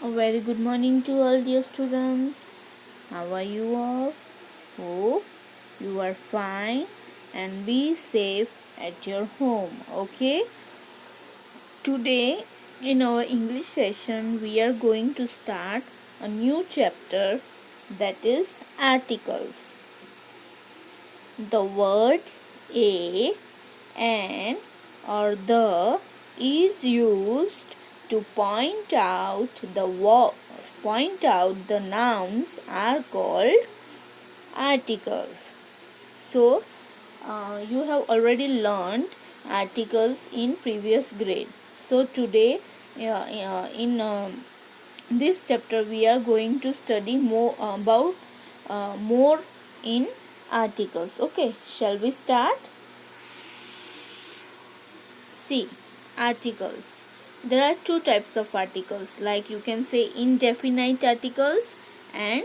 A very good morning to all dear students. How are you all? Hope you are fine and be safe at your home. Okay? Today in our English session we are going to start a new chapter, that is articles. The word a, an or the is used to point out the nouns are called articles. So you have already learned articles in previous grade. So today in this chapter we are going to study more about more in articles. Okay, shall we start? See, articles. There are two types of articles, like you can say indefinite articles and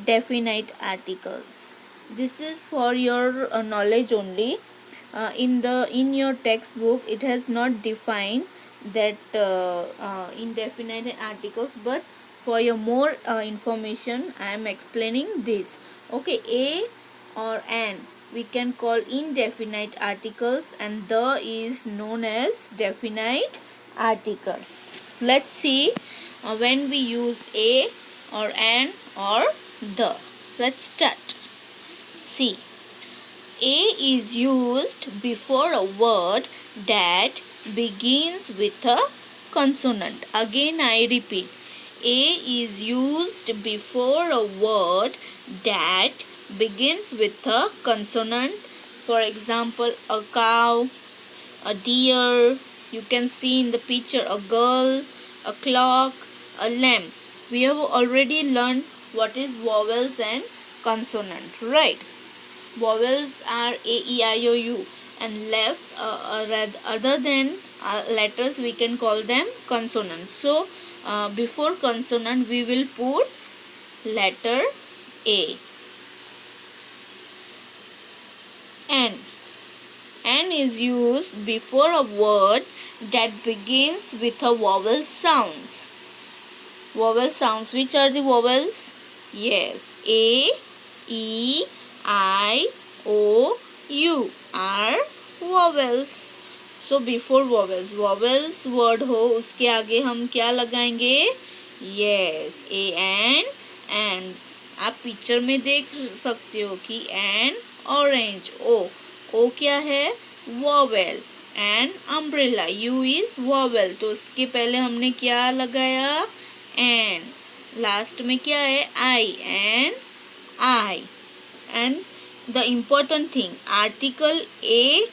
definite articles. This is for your knowledge only. In your textbook, it has not defined that indefinite articles, but for your more information, I am explaining this. Okay, a or an we can call indefinite articles, and the is known as definite article. Let's see when we use a or an or the. Let's start. See, a is used before a word that begins with a consonant. Again I repeat, a is used before a word that begins with a consonant. For example, a cow, a deer, you can see in the picture a girl, a clock, a lamp. We have already learned what is vowels and consonant, right? Vowels are a, e, I, o, u, and left other than letters we can call them consonants. So before consonant we will put letter a. N. N is used before a word that begins with a vowel sounds. Vowel sounds. Which are the vowels? Yes, a, e, I, o, u are vowels. So before vowels word हो उसके आगे हम क्या लगाएंगे? Yes, a and आप picture में देख सकते हो कि an orange, o क्या है? vowel, and umbrella, u is vowel, तो उसके पहले हमने क्या लगाया? and. लास्ट में क्या है? I and the important thing, article a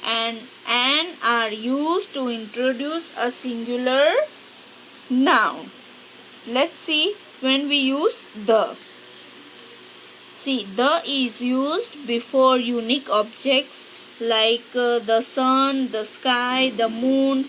and an are used to introduce a singular noun. Let's see when we use the. See, the is used before unique objects like the sun, the sky, the moon.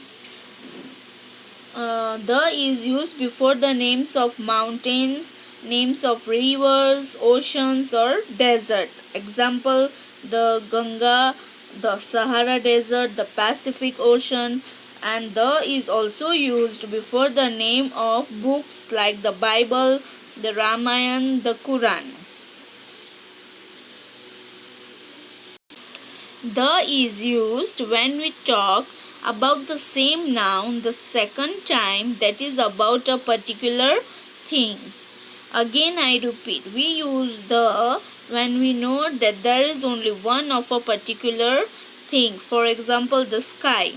The is used before the names of mountains, names of rivers, oceans or desert. Example, the Ganga, the Sahara Desert, the Pacific Ocean. And the is also used before the name of books like the Bible, the Ramayana, the Quran. The is used when we talk about the same noun the second time, that is about a particular thing. Again I repeat, we use the when we know that there is only one of a particular thing. For example, the sky,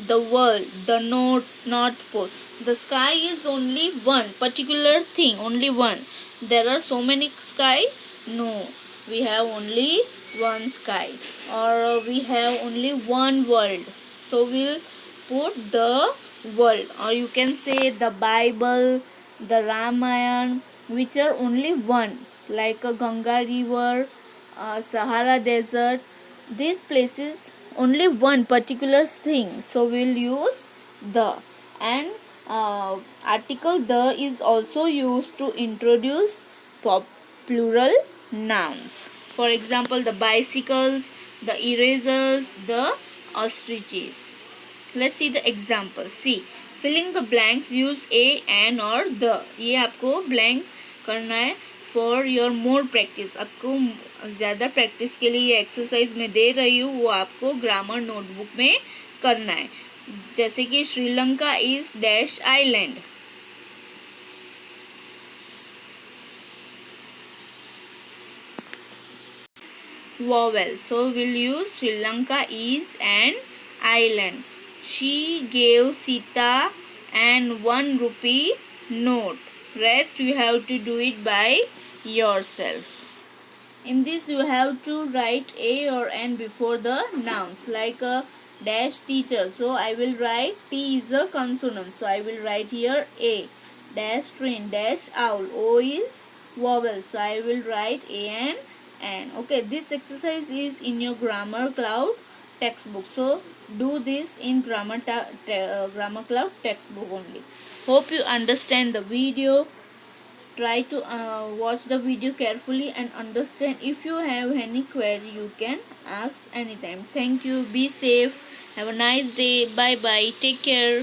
the world, the north pole. The sky is only one particular thing, only one. There are so many sky? No, we have only one sky, or we have only one world. So we'll put the world, or you can say the Bible, the Ramayana, which are only one, like a Ganga river, Sahara desert. These places only one particular thing, so we'll use the. And article the is also used to introduce plural nouns. For example, the bicycles, the erasers, the ostriches. Let's see the example. See, filling the blanks use a an और the, ये आपको blank करना है for your more practice. आपको ज़्यादा practice के लिए ये एक्सरसाइज मैं दे रही हूँ, वो आपको ग्रामर नोटबुक में करना है। जैसे कि Sri Lanka is dash island, vowel, so we'll use Sri Lanka is an island. She gave Sita an 1 rupee note. Rest you have to do it by yourself. In this you have to write a or an before the nouns, like a dash teacher. So I will write T is a consonant, so I will write here a. Dash train, dash owl, O is vowel, so I will write a and an. Okay, this exercise is in your grammar cloud textbook, so do this in grammar cloud textbook only. Hope you understand the video. Try to watch the video carefully and understand. If you have any query, you can ask anytime. Thank you. Be safe. Have a nice day. Bye bye. Take care.